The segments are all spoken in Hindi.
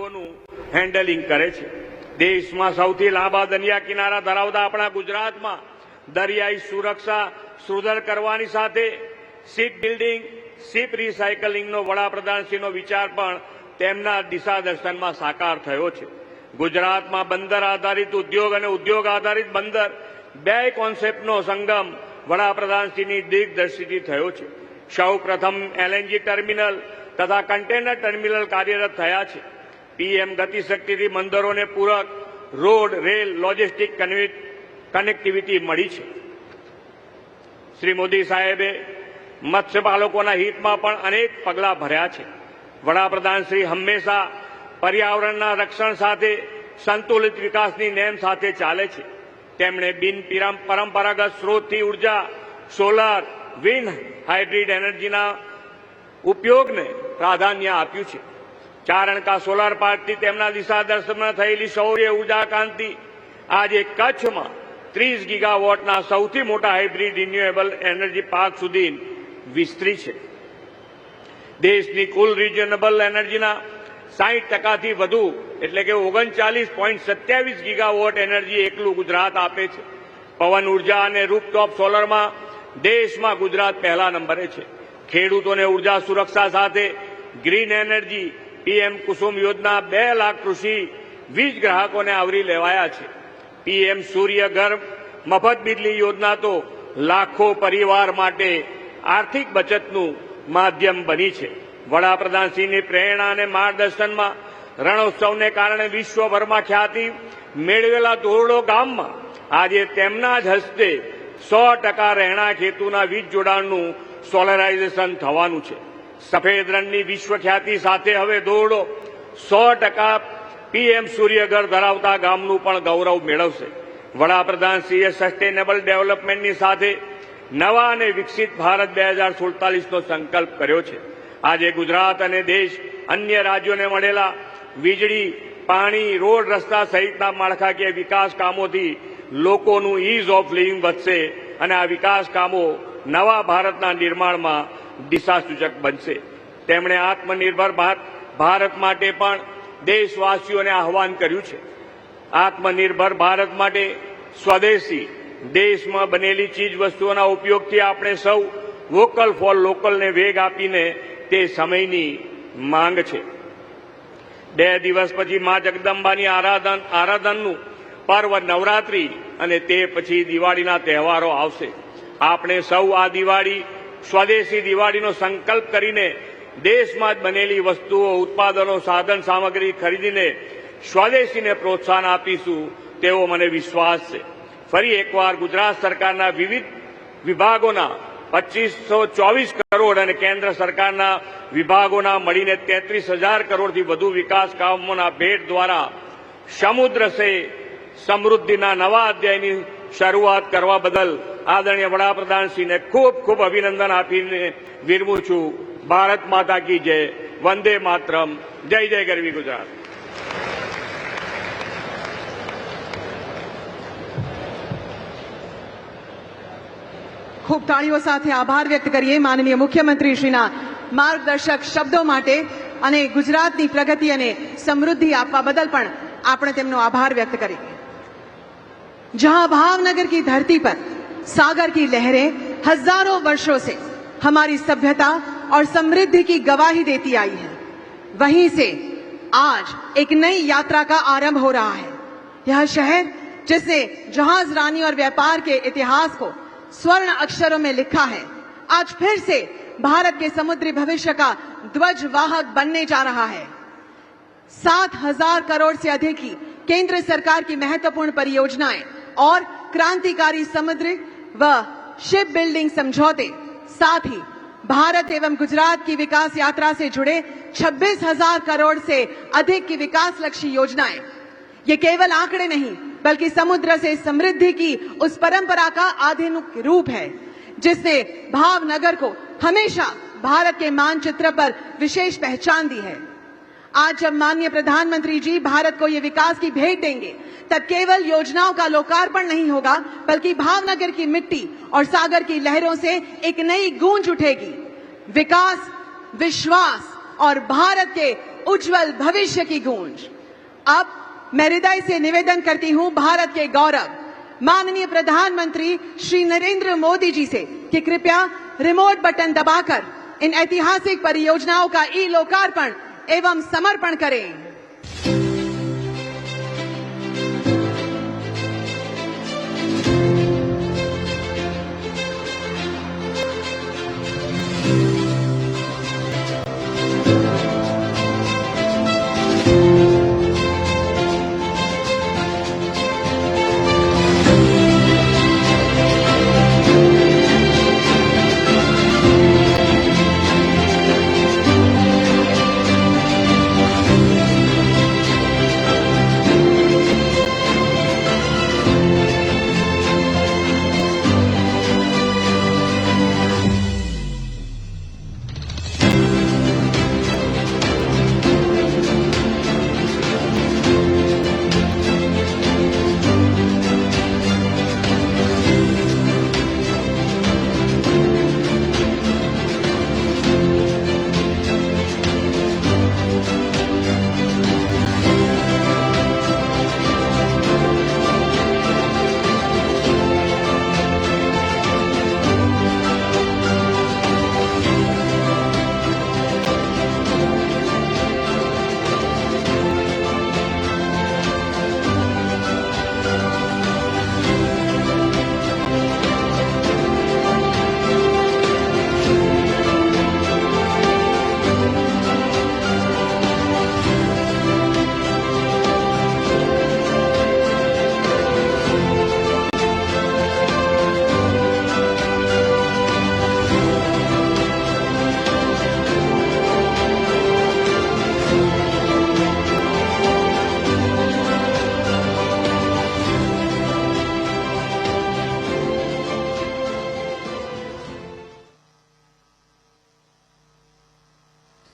ઉદ્યોગોનું હેન્ડલિંગ કરે છે। દેશમાં સૌથી લાંબા દરિયા કિનારા ધરાવતા આપણા ગુજરાતમાં દરિયાઈ સુરક્ષા સુદૃઢ કરવાની સાથે શિપ બિલ્ડિંગ શિપ રિસાયકલિંગનો વડાપ્રધાનશ્રીનો વિચાર પણ તેમના દિશાદર્શનમાં સાકાર થયો છે। ગુજરાતમાં બંદર આધારિત ઉદ્યોગ અને ઉદ્યોગ આધારિત બંદર બે કોન્સેપ્ટનો સંગમ વડાપ્રધાનશ્રીની દિગ્દર્શિથી થયો છે। સૌ પ્રથમ એલએનજી ટર્મિનલ તથા કન્ટેનર ટર્મિનલ કાર્યરત થયા છે। પીએમ ગતિશક્તિથી બંદરોને પૂરક રોડ રેલ લોજિસ્ટિક કનેક્ટિવિટી મળી છે। શ્રી મોદી સાહેબે મત્સ્યપાલકોના હિતમાં પણ અનેક પગલાં ભર્યા છે। વડાપ્રધાનશ્રી હંમેશા પર્યાવરણના રક્ષણ સાથે સંતુલિત વિકાસની નેમ સાથે ચાલે છે। તેમણે બિન પરંપરાગત સ્ત્રોતથી ઉર્જા સોલાર વિન્ડ હાઇબ્રિડ એનર્જીના ઉપયોગને પ્રાધાન્ય આપ્યું છે। ચારણકા સોલાર પાર્કથી તેમના દિશાદર્શનમાં થયેલી સૌર ઉર્જા ક્રાંતિ આજે કચ્છમાં 30 ગીગાવોટના સૌથી મોટા હાઇબ્રિડ રિન્યુએબલ એનર્જી પાર્ક સુધી વિસ્તરી છે। દેશની કુલ રિન્યુએબલ એનર્જીના 60%થી વધુ એટલે કે 39.27 ગીગાવોટ એનર્જી એકલું ગુજરાત આપે છે। પવન ઉર્જા અને રૂફટોપ સોલરમાં દેશમાં ગુજરાત પહેલા નંબરે છે। ખેડૂતોને ઉર્જા સુરક્ષા સાથે ગ્રીન એનર્જી પીએમ કુસુમ યોજના 2 લાખ કૃષિ વીજ ગ્રાહકોને આવરી લેવાયા છે। પીએમ સૂર્ય ઘર મફત બિજલી યોજના તો લાખો પરિવાર માટે આર્થિક બચતનું માધ્યમ બની છે। વડાપ્રધાનશ્રીની પ્રેરણા અને માર્ગદર્શનમાં રણોત્સવને કારણે વિશ્વભરમાં ખ્યાતિ મેળવેલા ધોરડો ગામમાં આજે તેમના જ હસ્તે 100% રહેણાંક હેતુના વીજ જોડાણનું સોલરાઇઝેશન થવાનું છે। સફેદ રણની વિશ્વ ખ્યાતિ સાથે હવે ધોરડો 100% પીએમ સૂર્યઘર ધરાવતા ગામનું પણ ગૌરવ મેળવશે। વડાપ્રધાનશ્રીએ સસ્ટેનેબલ ડેવલપમેન્ટની સાથે નવા અને વિકસિત ભારત 2047નો સંકલ્પ કર્યો છે। આજે ગુજરાત અને દેશ અન્ય રાજ્યોને મળેલા વીજળી પાણી રોડ રસ્તા સહિતના માળખાકીય વિકાસ કામોથી લોકોનું ઇઝ ઓફ લિવિંગ વધશે અને આ વિકાસ કામો નવા ભારતના નિર્માણમાં દિશાસૂચક બનશે। તેમણે આત્મનિર્ભર ભારત માટે પણ દેશવાસીઓને આહવાન કર્યું છે। આત્મનિર્ભર ભારત માટે સ્વદેશી દેશમાં બનેલી ચીજ વસ્તુઓના ઉપયોગથી આપણે સૌ વોકલ ફોર લોકલને વેગ આપીને તે સમયની માંગ છે। 2 દિવસ પછી મા જગદંબાની આરાધનનું પર્વ નવરાત્રી અને તે પછી દિવાળીના તહેવારો આવશે। આપણે સૌ આ દિવાળી સ્વદેશી દિવાળીનો સંકલ્પ કરીને દેશમાં જ બનેલી વસ્તુઓ ઉત્પાદનો સાધન સામગ્રી ખરીદીને સ્વદેશીને પ્રોત્સાહન આપીશું તેવો મને વિશ્વાસ છે। ફરી એકવાર ગુજરાત સરકારના વિવિધ વિભાગોના 2524 કરોડ અને કેન્દ્ર સરકારના વિભાગોના મળીને 33,000 કરોડથી વધુ વિકાસ કામોના ભેટ દ્વારા સમુદ્ર સે સમૃદ્ધિના નવા અધ્યાયની શરૂઆત કરવા બદલ આદરણીય વડાપ્રધાનશ્રીને ખૂબ ખૂબ અભિનંદન આપીને વિરમું છું। ભારત માતા કી જય, વંદે માતરમ, જય જય ગરવી ગુજરાત। ખૂબ તાળીઓ સાથે આભાર વ્યક્ત કરીએ માનનીય મુખ્યમંત્રીશ્રીના માર્ગદર્શક શબ્દો માટે અને ગુજરાતની પ્રગતિ અને સમૃદ્ધિ આપવા બદલ પણ આપણે તેમનો આભાર વ્યક્ત કરીએ। जहां भावनगर की धरती पर सागर की लहरें हजारों वर्षों से हमारी सभ्यता और समृद्धि की गवाही देती आई है, वहीं से आज एक नई यात्रा का आरंभ हो रहा है। यह शहर जिसने जहाज रानी और व्यापार के इतिहास को स्वर्ण अक्षरों में लिखा है, आज फिर से भारत के समुद्री भविष्य का ध्वजवाहक बनने जा रहा है। 7,000 करोड़ से अधिक की केंद्र सरकार की महत्वपूर्ण परियोजनाएं और क्रांतिकारी समुद्री व शिप बिल्डिंग समझौते, साथ ही भारत एवं गुजरात की विकास यात्रा से जुड़े 26,000 करोड़ से अधिक की विकास लक्ष्य योजनाएं, ये केवल आंकड़े नहीं बल्कि समुद्र से समृद्धि की उस परंपरा का आधुनिक रूप है जिसने भावनगर को हमेशा भारत के मानचित्र पर विशेष पहचान दी है। आज जब माननीय प्रधानमंत्री जी भारत को ये विकास की भेंट देंगे, तब केवल योजनाओं का लोकार्पण नहीं होगा बल्कि भावनगर की मिट्टी और सागर की लहरों से एक नई गूंज उठेगी। विकास, विश्वास और भारत के उज्जवल भविष्य की गूंज। अब मैं हृदय से निवेदन करती हूं भारत के गौरव माननीय प्रधानमंत्री श्री नरेंद्र मोदी जी से कि कृपया रिमोट बटन दबाकर इन ऐतिहासिक परियोजनाओं का ई लोकार्पण एवं समर्पण करें।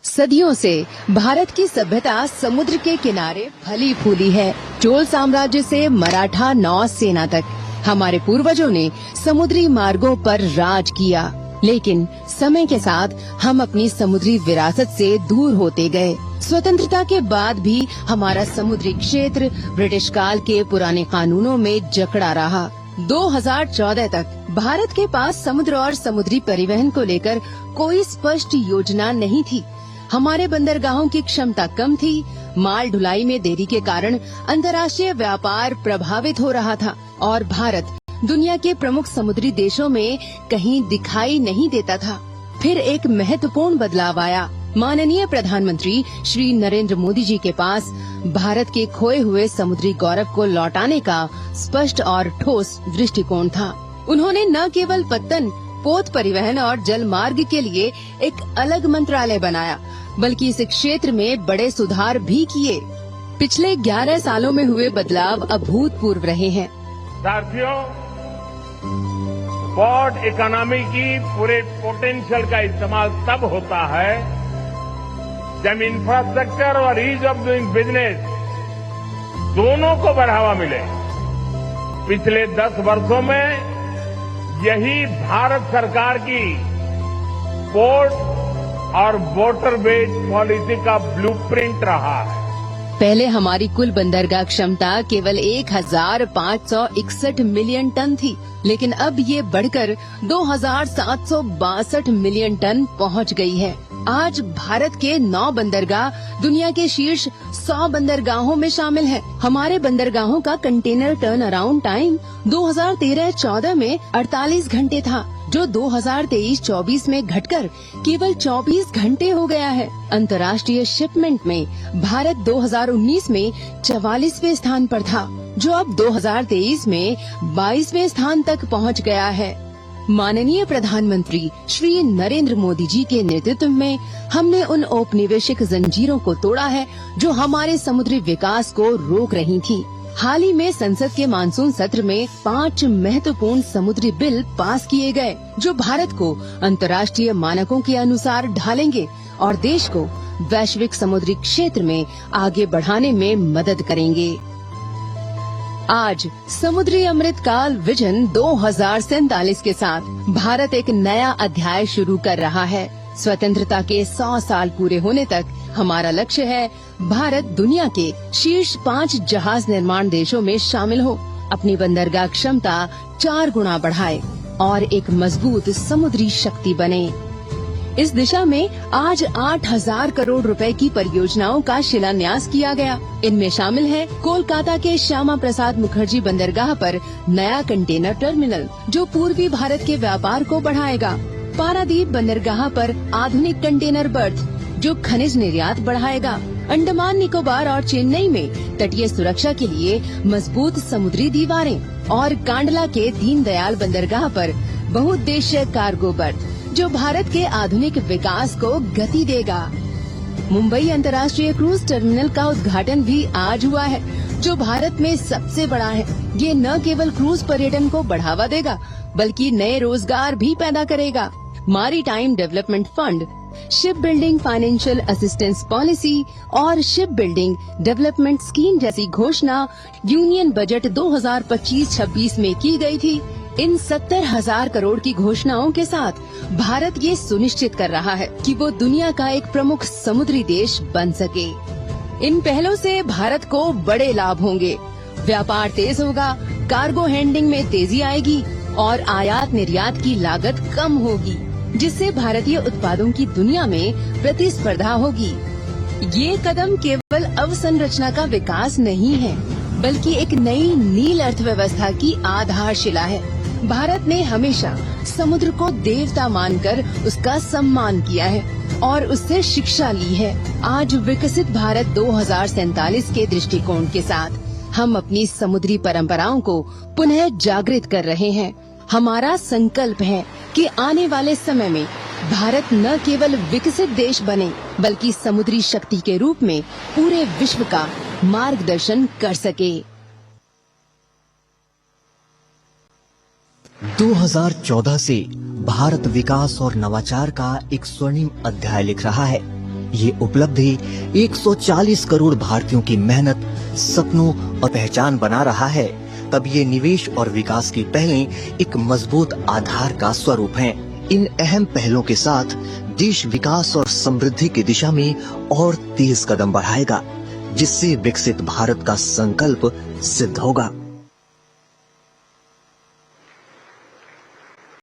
सदियों से भारत की सभ्यता समुद्र के किनारे फली फूली है। चोल साम्राज्य से मराठा नौसेना तक हमारे पूर्वजों ने समुद्री मार्गों पर राज किया, लेकिन समय के साथ हम अपनी समुद्री विरासत से दूर होते गए। स्वतंत्रता के बाद भी हमारा समुद्री क्षेत्र ब्रिटिश काल के पुराने कानूनों में जकड़ा रहा। 2014 तक भारत के पास समुद्र और समुद्री परिवहन को लेकर कोई स्पष्ट योजना नहीं थी। हमारे बंदरगाहों की क्षमता कम थी, माल ढुलाई में देरी के कारण अंतर्राष्ट्रीय व्यापार प्रभावित हो रहा था और भारत दुनिया के प्रमुख समुद्री देशों में कहीं दिखाई नहीं देता था। फिर एक महत्वपूर्ण बदलाव आया। माननीय प्रधानमंत्री श्री नरेंद्र मोदी जी के पास भारत के खोए हुए समुद्री गौरव को लौटाने का स्पष्ट और ठोस दृष्टिकोण था। उन्होंने न केवल पत्तन, पोत परिवहन और जल मार्ग के लिए एक अलग मंत्रालय बनाया, बल्कि इस क्षेत्र में बड़े सुधार भी किए। पिछले 11 सालों में हुए बदलाव अभूतपूर्व रहे हैं। साथियों, पोर्ट इकोनॉमी की पूरे पोटेंशियल का इस्तेमाल तब होता है जब इंफ्रास्ट्रक्चर और ईज ऑफ डूइंग बिजनेस दोनों को बढ़ावा मिले। पिछले 10 वर्षों में यही भारत सरकार की पोर्ट और वाटर बेस्ड पॉलिसी का ब्लूप्रिंट रहा है। पहले हमारी कुल बंदरगाह क्षमता केवल 1561 मिलियन टन थी, लेकिन अब ये बढ़कर 2762 मिलियन टन पहुंच गई है। आज भारत के 9 बंदरगाह दुनिया के शीर्ष 100 बंदरगाहों में शामिल हैं। हमारे बंदरगाहों का कंटेनर टर्न अराउंड टाइम 2013-14 में 48 घंटे था, जो 2023-24 में घटकर केवल 24 घंटे हो गया है। अंतर्राष्ट्रीय शिपमेंट में भारत 2019 में 44वें स्थान पर था, जो अब 2023 में 22वें स्थान तक पहुंच गया है। माननीय प्रधानमंत्री श्री नरेंद्र मोदी जी के नेतृत्व में हमने उन औपनिवेशिक जंजीरों को तोड़ा है जो हमारे समुद्री विकास को रोक रही थी। हाल ही में संसद के मानसून सत्र में 5 महत्वपूर्ण समुद्री बिल पास किए गए, जो भारत को अंतर्राष्ट्रीय मानकों के अनुसार ढालेंगे और देश को वैश्विक समुद्री क्षेत्र में आगे बढ़ाने में मदद करेंगे। आज समुद्री अमृत काल विजन 2047 के साथ भारत एक नया अध्याय शुरू कर रहा है। स्वतंत्रता के 100 साल पूरे होने तक हमारा लक्ष्य है भारत दुनिया के शीर्ष 5 जहाज निर्माण देशों में शामिल हो, अपनी बंदरगाह क्षमता 4 गुना बढ़ाए और एक मजबूत समुद्री शक्ति बने। इस दिशा में आज 8,000 करोड़ रुपए की परियोजनाओं का शिलान्यास किया गया। इनमें शामिल है कोलकाता के श्यामा प्रसाद मुखर्जी बंदरगाह पर नया कंटेनर टर्मिनल, जो पूर्वी भारत के व्यापार को बढ़ाएगा। पारादीप बंदरगाह पर आधुनिक कंटेनर बर्थ, जो खनिज निर्यात बढ़ाएगा। अंडमान निकोबार और चेन्नई में तटीय सुरक्षा के लिए मजबूत समुद्री दीवारें और कांडला के दीनदयाल बंदरगाह पर बहुउद्देश्यीय कार्गो बर्थ, जो भारत के आधुनिक विकास को गति देगा। मुंबई अंतर्राष्ट्रीय क्रूज टर्मिनल का उद्घाटन भी आज हुआ है, जो भारत में सबसे बड़ा है। ये न केवल क्रूज पर्यटन को बढ़ावा देगा, बल्कि नए रोजगार भी पैदा करेगा। Maritime development fund, ship building financial assistance policy और शिप बिल्डिंग डेवलपमेंट स्कीम जैसी घोषणा यूनियन बजट 2025-26 में की गई थी। इन 70,000 करोड़ की घोषणाओं के साथ भारत ये सुनिश्चित कर रहा है कि वो दुनिया का एक प्रमुख समुद्री देश बन सके। इन पहलों से भारत को बड़े लाभ होंगे। व्यापार तेज होगा, कार्गो हैंडलिंग में तेजी आएगी और आयात निर्यात की लागत कम होगी, जिससे भारतीय उत्पादों की दुनिया में प्रतिस्पर्धा होगी। ये कदम केवल अवसंरचना का विकास नहीं है, बल्कि एक नई नील अर्थव्यवस्था की आधारशिला है। भारत ने हमेशा समुद्र को देवता मानकर उसका सम्मान किया है और उससे शिक्षा ली है। आज विकसित भारत 2047 के दृष्टिकोण के साथ हम अपनी समुद्री परंपराओं को पुनः जागृत कर रहे हैं। हमारा संकल्प है कि आने वाले समय में भारत न केवल विकसित देश बने, बल्कि समुद्री शक्ति के रूप में पूरे विश्व का मार्गदर्शन कर सके। 2014 से भारत विकास और नवाचार का एक स्वर्णिम अध्याय लिख रहा है। ये उपलब्धि 140 करोड़ भारतीयों की मेहनत, सपनों और पहचान बना रहा है। तब ये निवेश और विकास की पहलें एक मजबूत आधार का स्वरूप हैं। इन अहम पहलों के साथ देश विकास और समृद्धि की दिशा में और तेज कदम बढ़ाएगा, जिससे विकसित भारत का संकल्प सिद्ध होगा।